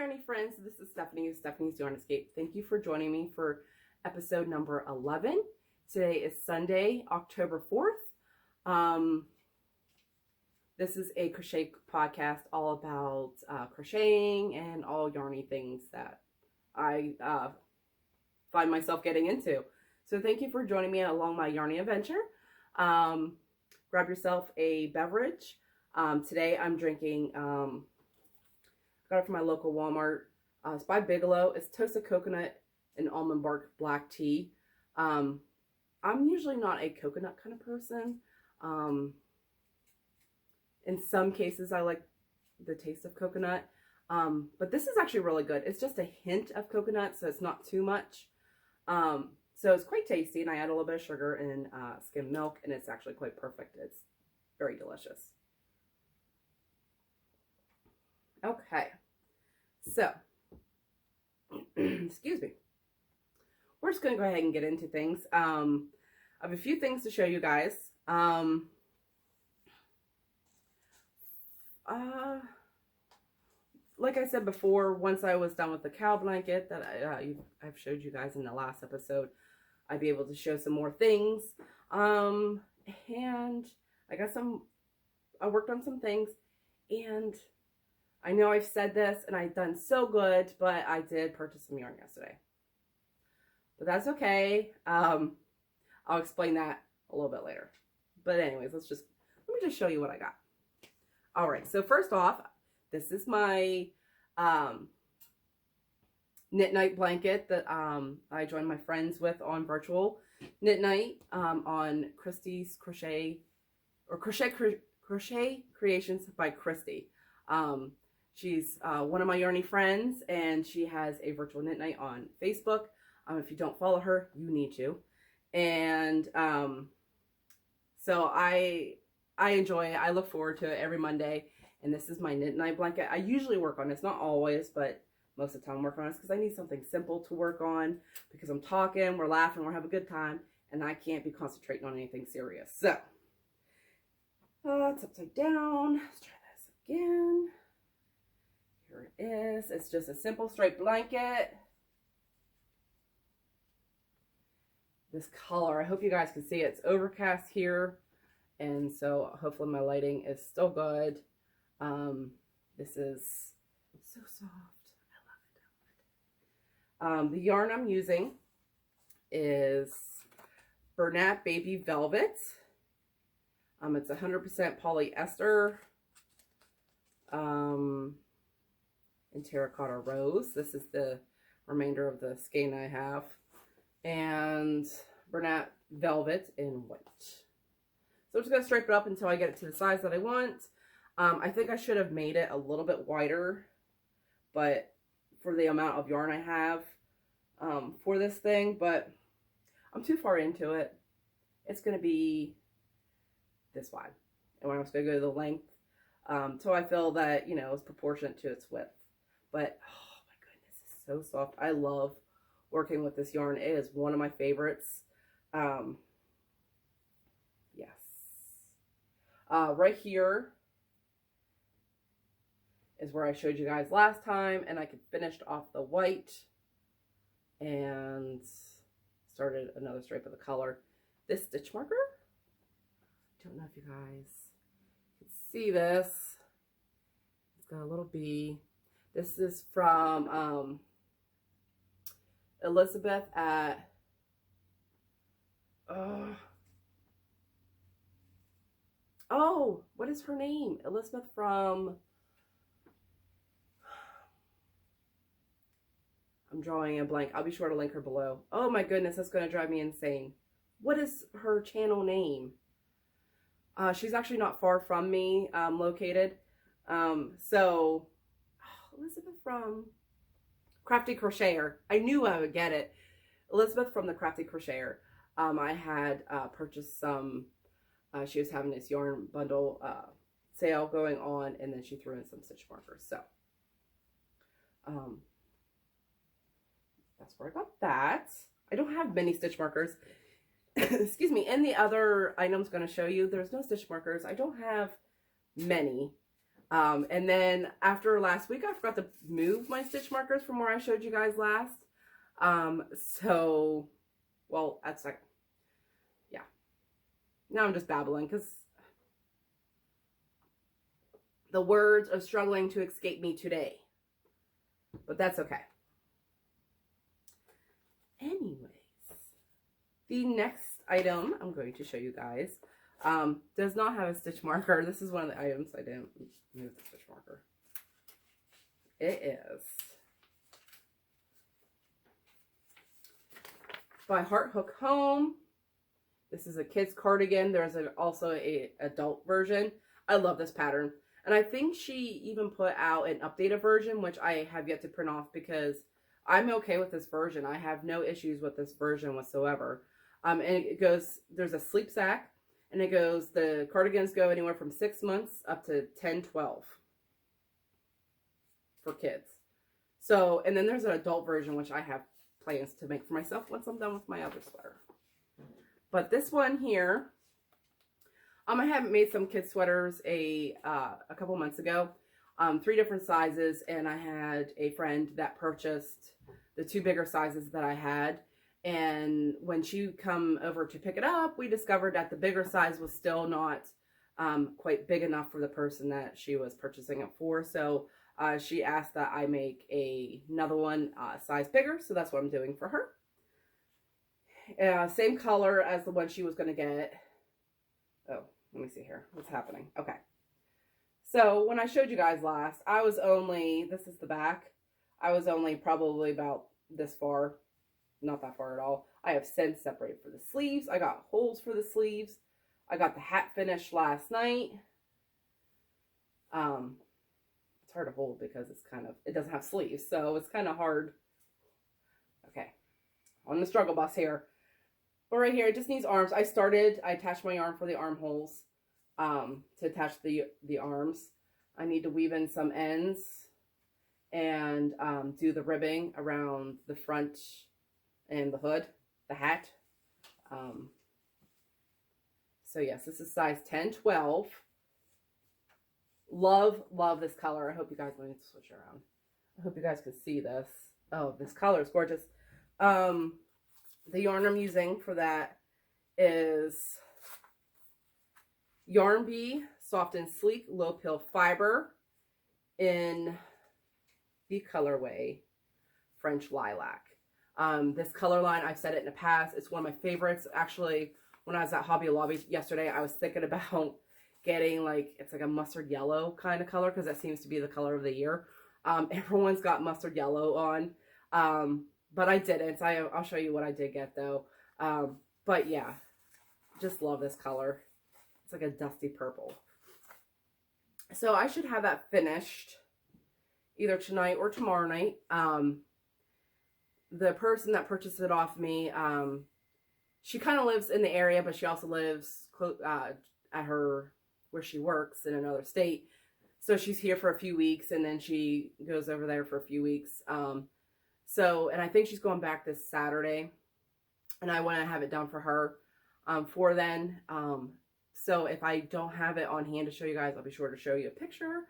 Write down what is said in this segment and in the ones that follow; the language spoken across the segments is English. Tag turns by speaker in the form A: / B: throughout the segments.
A: yarny friends. This is Stephanie of Stephanie's Yarn Escape. Thank you for joining me for episode number 11. Today is Sunday, October 4th. This is a crochet podcast all about crocheting and all yarny things that I find myself getting into. So thank you for joining me along my yarny adventure. Grab yourself a beverage. Today I'm drinking, got it from my local Walmart. It's by Bigelow. It's toasted coconut and almond bark black tea. I'm usually not a coconut kind of person. In some cases I like the taste of coconut. But this is actually really good. It's just a hint of coconut, so it's not too much. So it's quite tasty, and I add a little bit of sugar and skim milk, and it's actually quite perfect. It's very delicious. Okay, so, excuse me. We're just going to go ahead and get into things. I have a few things to show you guys. Like I said before, once I was done with the cow blanket that I've showed you guys in the last episode, I'd be able to show some more things. And I worked on some things, and I know I've said this and I've done so good, but I did purchase some yarn yesterday. But that's okay. I'll explain that a little bit later. But anyways, let me just show you what I got. All right, so first off, this is my knit night blanket that I joined my friends with on virtual knit night on Christy's Crochet Creations by Christy. She's one of my yarny friends, and she has a virtual knit night on Facebook. If you don't follow her, you need to. And so I enjoy it. I look forward to it every Monday. And this is my knit night blanket. I usually work on it. It's not always, but most of the time I work on it because I need something simple to work on, because I'm talking, we're laughing, we're having a good time, and I can't be concentrating on anything serious. So, it's upside down. Let's try this again. Here it is. It's just a simple straight blanket. This color, I hope you guys can see it. It's overcast here, and so hopefully my lighting is still good. This is so soft. I love it. The yarn I'm using is Bernat Baby Velvet. It's 100% polyester and terracotta rose. This is the remainder of the skein I have. And Bernat Velvet in white. So I'm just going to stripe it up until I get it to the size that I want. I think I should have made it a little bit wider, but for the amount of yarn I have for this thing, but I'm too far into it. It's going to be this wide, and I'm just going to go to the length till I feel that, you know, it's proportionate to its width. But oh my goodness, it's so soft. I love working with this yarn. It is one of my favorites. Yes. Right here is where I showed you guys last time, and I finished off the white and started another stripe of the color. This stitch marker, don't know if you guys can see this. It's got a little bee. This is from Elizabeth at what is her name? Elizabeth from, I'm drawing a blank. I'll be sure to link her below. Oh my goodness, that's going to drive me insane. What is her channel name? She's actually not far from me located. So, Elizabeth from Crafty Crocheter. I knew I would get it. Elizabeth from the Crafty Crocheter. I had purchased some, she was having this yarn bundle sale going on, and then she threw in some stitch markers. So, that's where I got that. I don't have many stitch markers. Excuse me. In the other items I'm going to show you, there's no stitch markers. I don't have many. And then after last week, I forgot to move my stitch markers from where I showed you guys last. Well, that's like, yeah. Now I'm just babbling because the words are struggling to escape me today. But that's okay. Anyways, the next item I'm going to show you guys does not have a stitch marker. This is one of the items I didn't move the stitch marker. It is by Heart Hook Home. This is a kid's cardigan. There's also a adult version. I love this pattern. And I think she even put out an updated version, which I have yet to print off because I'm okay with this version. I have no issues with this version whatsoever. And it goes, there's a sleep sack, and it goes, the cardigans go anywhere from 6 months up to 10, 12 for kids. So, and then there's an adult version, which I have plans to make for myself once I'm done with my other sweater. But this one here, I haven't made some kid sweaters a couple months ago, 3 different sizes, and I had a friend that purchased the 2 bigger sizes that I had, and when she come over to pick it up, we discovered that the bigger size was still not quite big enough for the person that she was purchasing it for, so she asked that I make another one size bigger, so that's what I'm doing for her. Same color as the one she was going to get. Oh, let me see here. What's happening? Okay. So when I showed you guys last, I was only, this is the back. I was only probably about this far. Not that far at all. I have since separated for the sleeves. I got holes for the sleeves. I got the hat finished last night. It's hard to hold because it's kind of, it doesn't have sleeves. So it's kind of hard. Okay. On the struggle bus here. But right here, it just needs arms. I attached my yarn for the armholes to attach the arms. I need to weave in some ends and do the ribbing around the front and the hood, the hat. So yes, this is size 10, 12. Love this color. I hope you guys, let me switch around. I hope you guys can see this. Oh, this color is gorgeous. The yarn I'm using for that is Yarn Bee Soft and Sleek Low Pill Fiber in the colorway French Lilac. This color line, I've said it in the past, it's one of my favorites. Actually, when I was at Hobby Lobby yesterday, I was thinking about getting it's like a mustard yellow kind of color because that seems to be the color of the year. Everyone's got mustard yellow on. But I didn't. I'll show you what I did get though. But yeah, just love this color. It's like a dusty purple. So I should have that finished either tonight or tomorrow night. The person that purchased it off me, she kind of lives in the area, but she also lives at where she works in another state. So she's here for a few weeks and then she goes over there for a few weeks. And I think she's going back this Saturday, and I want to have it done for her for then. So if I don't have it on hand to show you guys, I'll be sure to show you a picture.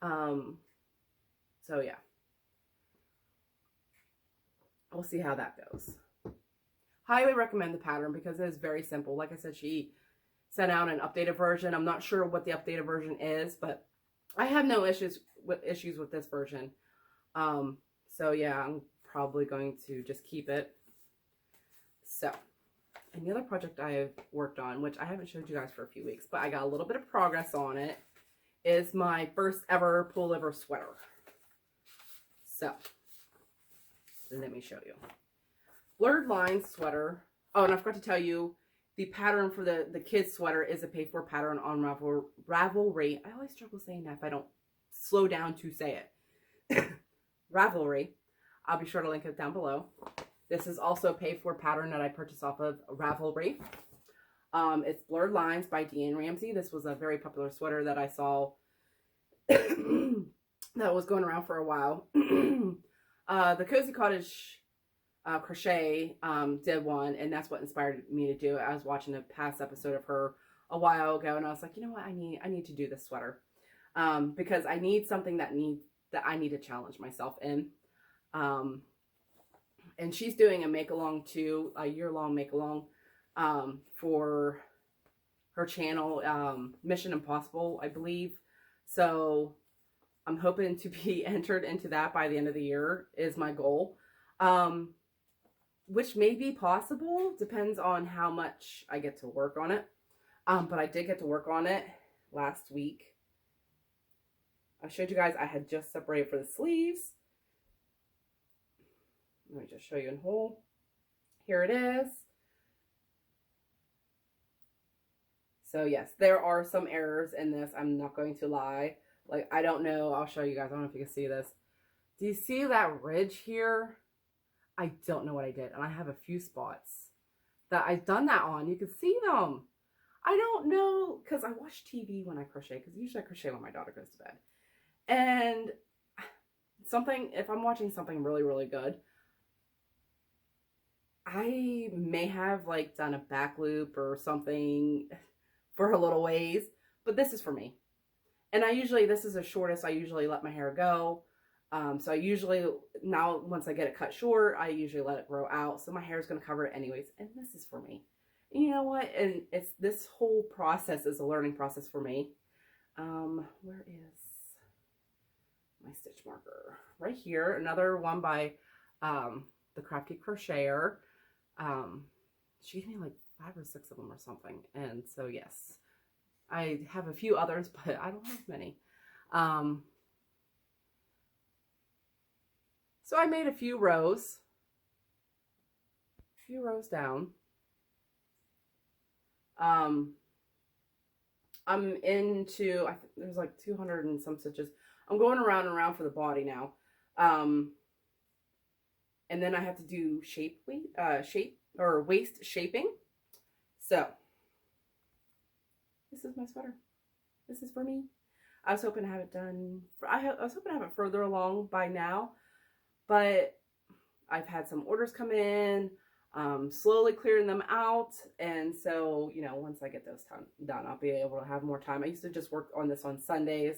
A: So yeah, we'll see how that goes. Highly recommend the pattern because it is very simple. Like I said, she sent out an updated version. I'm not sure what the updated version is, but I have no issues with this version. So yeah, I'm probably going to just keep it. So, and the other project I have worked on, which I haven't showed you guys for a few weeks, but I got a little bit of progress on it, is my first ever pullover sweater. So, let me show you. Blurred Lines sweater. Oh, and I forgot to tell you, the pattern for the kids sweater is a pay-for pattern on Ravelry. I always struggle saying that if I don't slow down to say it. Ravelry. I'll be sure to link it down below. This is also a paid-for pattern that I purchased off of Ravelry. It's Blurred Lines by Deanne Ramsey. This was a very popular sweater that I saw that was going around for a while. The Cozy Cottage Crochet did one, and that's what inspired me to do it. I was watching a past episode of her a while ago, and I was like, you know what, I need to do this sweater. because I need something that I need to challenge myself in. And she's doing a make-along too, a year-long make-along for her channel, Mission Impossible, I believe. So I'm hoping to be entered into that by the end of the year is my goal, which may be possible, depends on how much I get to work on it. But I did get to work on it last week. I showed you guys I had just separated for the sleeves. Let me just show you in whole. Here it is. So yes, there are some errors in this. I'm not going to lie. Like, I don't know. I'll show you guys. I don't know if you can see this. Do you see that ridge here? I don't know what I did. And I have a few spots that I've done that on. You can see them. I don't know, because I watch TV when I crochet, because usually I crochet when my daughter goes to bed. And if I'm watching something really, really good, I may have like done a back loop or something for a little ways, but this is for me. And this is the shortest, I usually let my hair go. So I usually, now once I get it cut short, I usually let it grow out. So my hair is going to cover it anyways. And this is for me. And you know what? And this whole process is a learning process for me. Where is my stitch marker? Right here. Another one by the Crafty Crocheter. She gave me like 5 or 6 of them or something. And so yes, I have a few others, but I don't have many. So I made a few rows down. I'm into, I think there's like 200 and some stitches. I'm going around and around for the body now. And then I have to do waist shaping. So this is my sweater. This is for me. I was hoping to have it done. I was hoping to have it further along by now, but I've had some orders come in, slowly clearing them out. And so, you know, once I get those done, I'll be able to have more time. I used to just work on this on Sundays.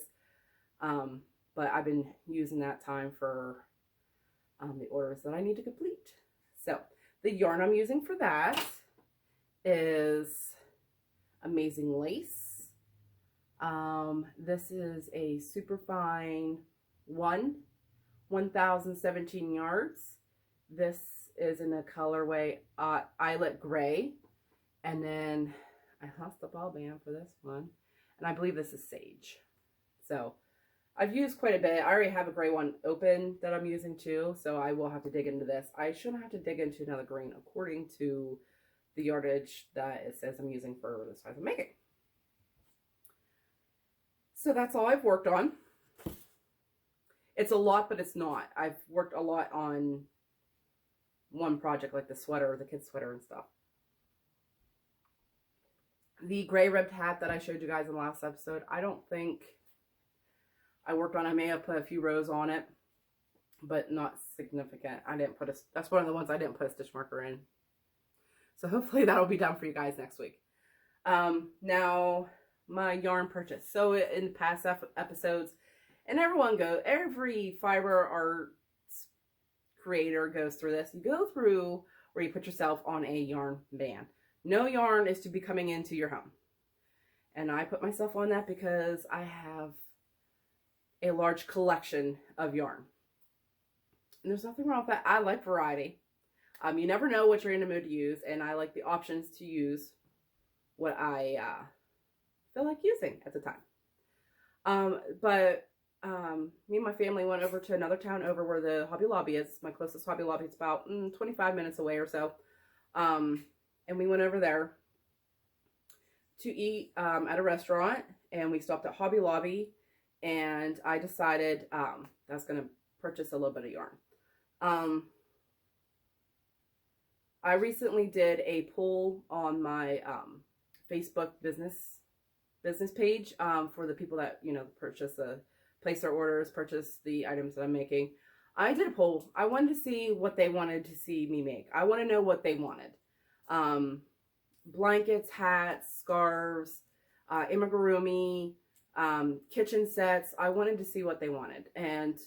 A: But I've been using that time for the orders that I need to complete. So the yarn I'm using for that is Amazing Lace. This is a super fine 1017 yards. This is in a colorway Eyelet Gray. And then I lost the ball band for this one. And I believe this is Sage. So I've used quite a bit. I already have a gray one open that I'm using too, so I will have to dig into this. I shouldn't have to dig into another green according to the yardage that it says I'm using for the size I'm making. So that's all I've worked on. It's a lot, but it's not. I've worked a lot on one project, like the sweater, the kid's sweater and stuff. The gray ribbed hat that I showed you guys in the last episode, I don't think I worked on. I may have put a few rows on it, but not significant. That's one of the ones I didn't put a stitch marker in. So hopefully that'll be done for you guys next week. Now my yarn purchase. So in past episodes, and every fiber arts creator goes through this. You go through where you put yourself on a yarn ban. No yarn is to be coming into your home. And I put myself on that because I have a large collection of yarn. And there's nothing wrong with that. I like variety. You never know what you're in the mood to use, and I like the options to use what I feel like using at the time. But me and my family went over to another town over where the Hobby Lobby is. My closest Hobby Lobby is about 25 minutes away or so. And we went over there to eat at a restaurant, and we stopped at Hobby Lobby. And I decided I was going to purchase a little bit of yarn. I recently did a poll on my Facebook business page for the people that, you know, place their orders, purchase the items that I'm making. I did a poll. I wanted to see what they wanted to see me make. I want to know what they wanted. Blankets, hats, scarves, amigurumi, kitchen sets. I wanted to see what they wanted. And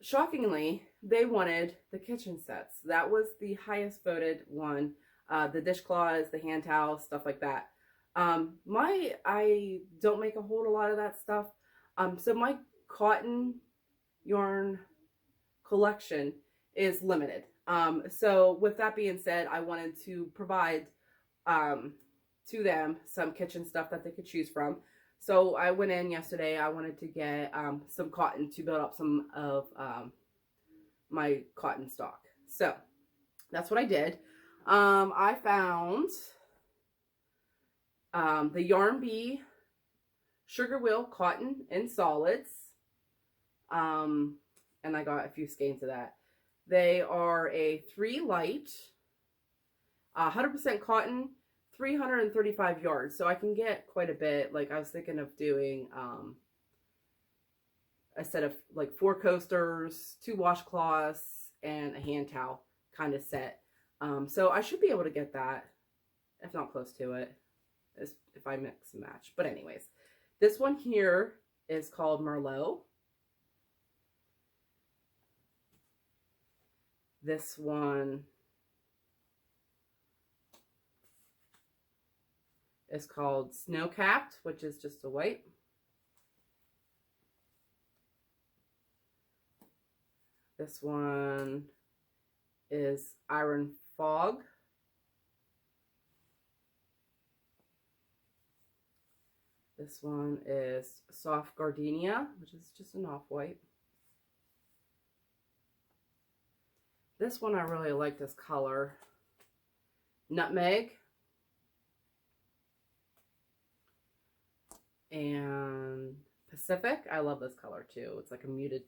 A: shockingly, they wanted the kitchen sets. That was the highest voted one. The dishcloths, the hand towels, stuff like that. I don't make a whole lot of that stuff. So my cotton yarn collection is limited. So with that being said, I wanted to provide to them some kitchen stuff that they could choose from. So I went in yesterday. I wanted to get some cotton to build up some of my cotton stock. So that's what I did. I found the Yarn Bee Sugar Wheel Cotton in solids. And I got a few skeins of that. They are a 3 light, 100% cotton, 335 yards. So I can get quite a bit. Like, I was thinking of doing a set of like 4 coasters, 2 washcloths, and a hand towel kind of set. So I should be able to get that, if not close to it, if I mix and match. But anyways, this one here is called Merlot. This one is called Snow Capped, which is just a white. This one is Iron Fog. This one is Soft Gardenia, which is just an off-white. This one, I really like this color. Nutmeg. And Pacific. I love this color too. It's like a muted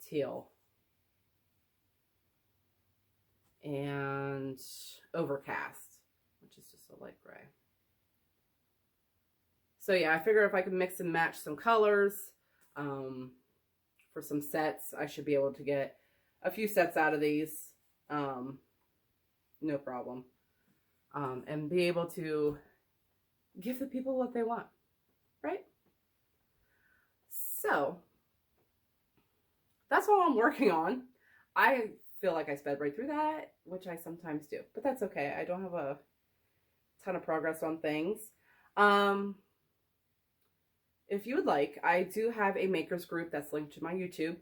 A: teal. And Overcast, which is just a light gray. So yeah, I figure if I can mix and match some colors for some sets, I should be able to get a few sets out of these, no problem, and be able to give the people what they want, right? So that's all I'm working on. I feel like I sped right through that, which I sometimes do, but that's okay. I don't have a ton of progress on things. If you would like, I do have a makers group that's linked to my YouTube.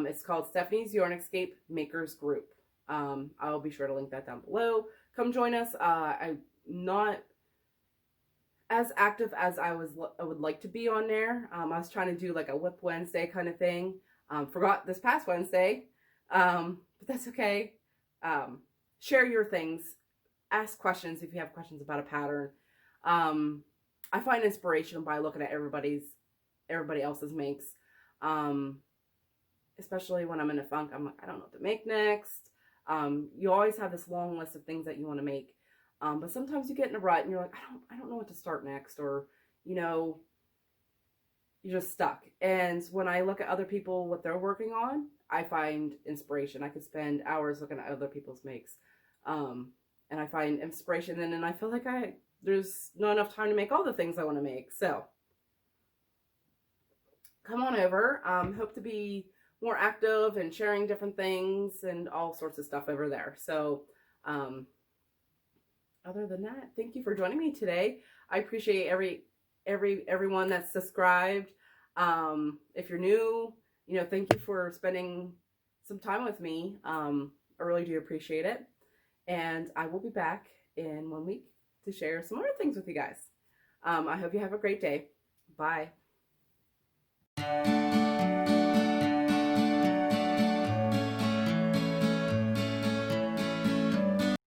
A: It's called Stephanie's Yarn Escape Makers Group. I'll be sure to link that down below. Come join us. I'm not as active as I would like to be on there. I was trying to do like a Whip Wednesday kind of thing. Forgot this past Wednesday, but that's okay. Share your things. Ask questions if you have questions about a pattern. I find inspiration by looking at everybody else's makes. Especially when I'm in a funk, I'm like, I don't know what to make next. You always have this long list of things that you want to make. But sometimes you get in a rut and you're like, I don't know what to start next, or, you know, you're just stuck. And when I look at other people, what they're working on, I find inspiration. I could spend hours looking at other people's makes. And I find inspiration, and then I feel like there's not enough time to make all the things I want to make. So come on over. Hope to be more active and sharing different things and all sorts of stuff over there. So other than that, thank you for joining me today. I appreciate everyone that's subscribed. If you're new, you know, thank you for spending some time with me. I really do appreciate it. And I will be back in 1 week to share some other things with you guys. I hope you have a great day. Bye.